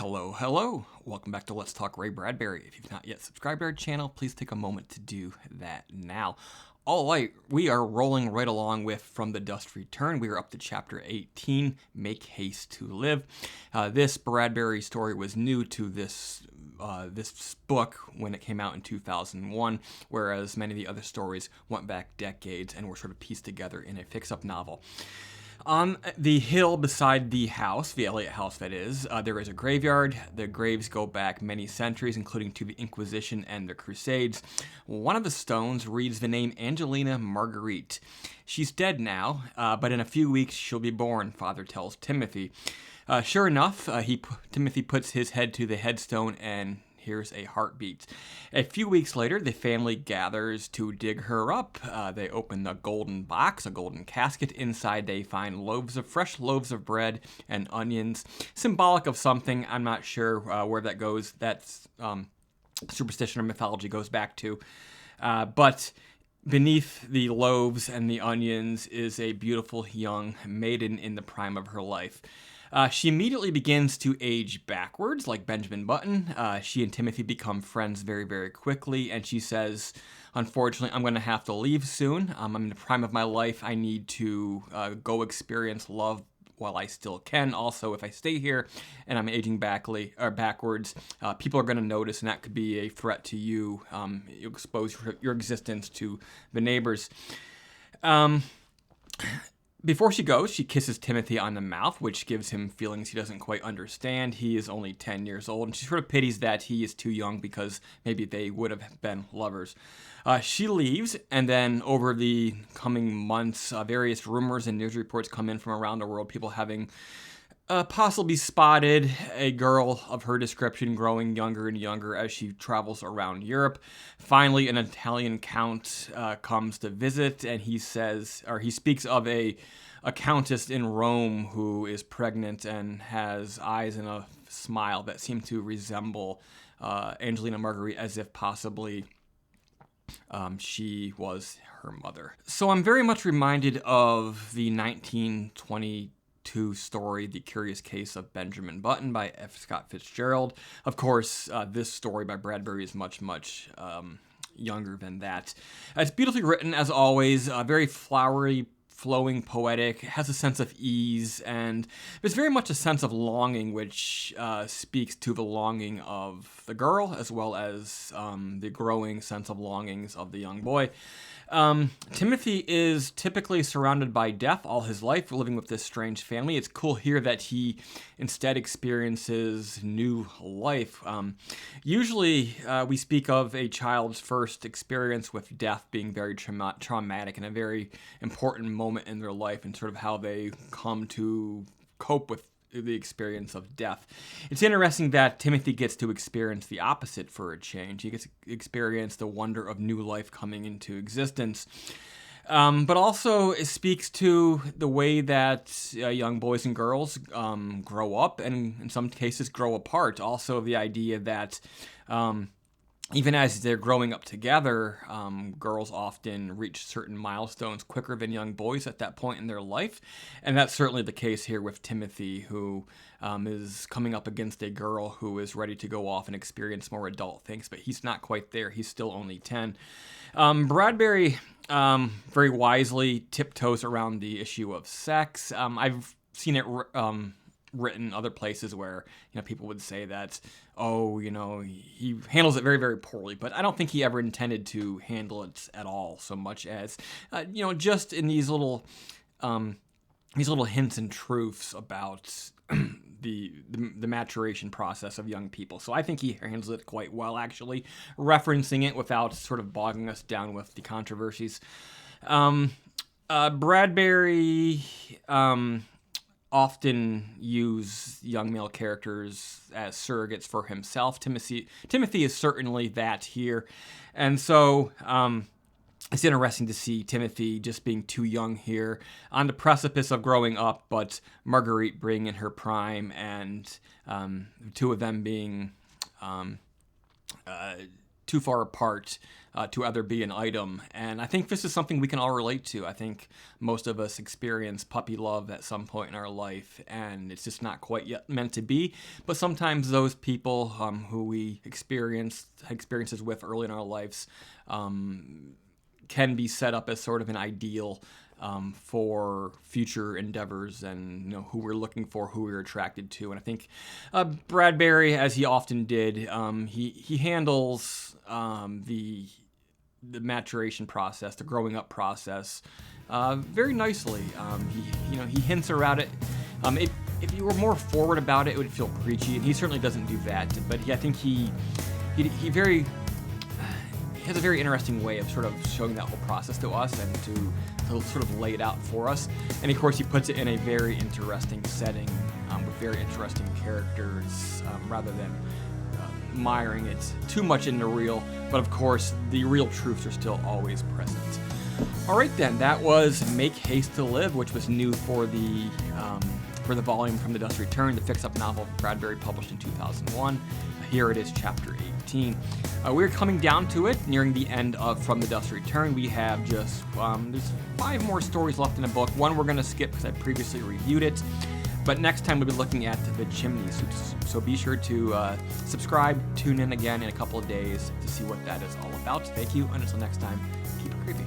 Hello. Welcome back to Let's Talk Ray Bradbury. If you've not yet subscribed to our channel, please take a moment to do that now. All right, we are rolling right along with From the Dust Return. We are up to chapter 18, Make Haste to Live. This Bradbury story was new to this book when it came out in 2001, whereas many of the other stories went back decades and were sort of pieced together in a fix-up novel. On the hill beside the house, the Elliott house that is, there is a graveyard. The graves go back many centuries, including to the Inquisition and the Crusades. One of the stones reads the name Angelina Marguerite. She's dead now, but in a few weeks she'll be born, Father tells Timothy. Sure enough, Timothy puts his head to the headstone and here's a heartbeat. A few weeks later, the family gathers to dig her up. They open the golden box, a golden casket. Inside, they find fresh loaves of bread and onions, symbolic of something. I'm not sure where that goes. That's superstition or mythology goes back to. But beneath the loaves and the onions is a beautiful young maiden in the prime of her life. She immediately begins to age backwards, like Benjamin Button. She and Timothy become friends very, very quickly, and she says, unfortunately, I'm going to have to leave soon. I'm in the prime of my life. I need to go experience love while I still can. Also, if I stay here and I'm aging backwards, people are going to notice, and that could be a threat to you. You expose your existence to the neighbors. Before she goes, she kisses Timothy on the mouth, which gives him feelings he doesn't quite understand. He is only 10 years old, and she sort of pities that he is too young because maybe they would have been lovers. She leaves, and then over the coming months, various rumors and news reports come in from around the world, people having possibly spotted a girl of her description growing younger and younger as she travels around Europe. Finally, an Italian count comes to visit, and he speaks of a countess in Rome who is pregnant and has eyes and a smile that seem to resemble Angelina Marguerite, as if possibly she was her mother. So I'm very much reminded of the 1922 story, The Curious Case of Benjamin Button by F. Scott Fitzgerald. Of course, this story by Bradbury is much younger than that. It's beautifully written, as always, very flowery, flowing, poetic, has a sense of ease, and there's very much a sense of longing, which speaks to the longing of the girl, as well as the growing sense of longings of the young boy. Timothy is typically surrounded by death all his life, living with this strange family. It's cool here that he instead experiences new life. Usually we speak of a child's first experience with death being very traumatic and a very important moment in their life, and sort of how they come to cope with the experience of death. It's interesting that Timothy gets to experience the opposite for a change. He gets to experience the wonder of new life coming into existence. But also it speaks to the way that young boys and girls grow up, and in some cases grow apart. Also the idea that even as they're growing up together, girls often reach certain milestones quicker than young boys at that point in their life. And that's certainly the case here with Timothy, who is coming up against a girl who is ready to go off and experience more adult things, but he's not quite there. He's still only 10. Bradbury very wisely tiptoes around the issue of sex. I've seen it written other places where, people would say that, he handles it very, very poorly, but I don't think he ever intended to handle it at all, so much as, just in these little hints and truths about the maturation process of young people. So I think he handles it quite well, actually, referencing it without sort of bogging us down with the controversies. Bradbury often use young male characters as surrogates for himself. Timothy is certainly that here. And so it's interesting to see Timothy just being too young here, on the precipice of growing up, but Marguerite being in her prime, and the two of them being too far apart to either be an item. And I think this is something we can all relate to. I think most of us experience puppy love at some point in our life, and it's just not quite yet meant to be. But sometimes those people who we experiences with early in our lives can be set up as sort of an ideal for future endeavors, and who we're looking for, who we're attracted to. And I think Bradbury, as he often did, he handles the maturation process, the growing up process, very nicely. He hints around it. If you were more forward about it, it would feel preachy, and he certainly doesn't do that. But I think he has a very interesting way of sort of showing that whole process to us, and to sort of lay it out for us. And of course, he puts it in a very interesting setting with very interesting characters, rather than miring it too much in the real. But of course, the real truths are still always present. All right, then, that was Make Haste to Live, which was new for the volume From the Dust Return, the fix-up novel of Bradbury, published in 2001. Here it is, chapter 18. We're coming down to it, nearing the end of From the Dust Return. We have just, there's 5 more stories left in the book. One we're going to skip because I previously reviewed it. But next time we'll be looking at The Chimney. So be sure to subscribe, tune in again in a couple of days to see what that is all about. Thank you, and until next time, keep it creepy.